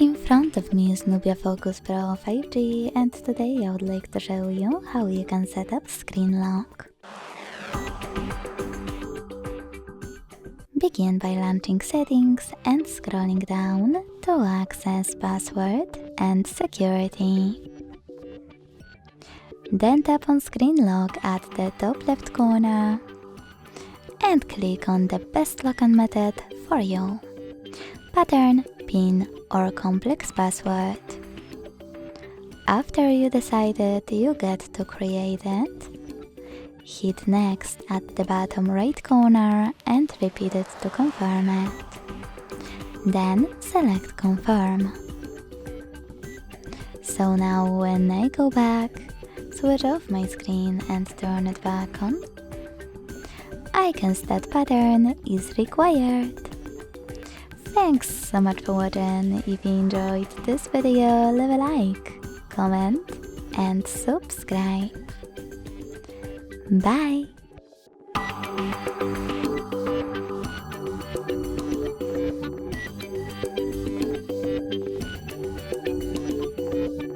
In front of me is Nubia Focus Pro 5G, and today I would like to show you how you can set up screen lock. Begin by launching Settings and scrolling down to access Password and Security. Then tap on Screen Lock at the top left corner and click on the best login method for you: pattern, PIN or complex password. After you decided you get to create it, hit Next at the bottom right corner and repeat it to confirm it. Then select Confirm. So now when I go back, switch off my screen and turn it back on, I can set pattern is required. Thanks so much for watching. If you enjoyed this video, leave a like, comment and subscribe. Bye!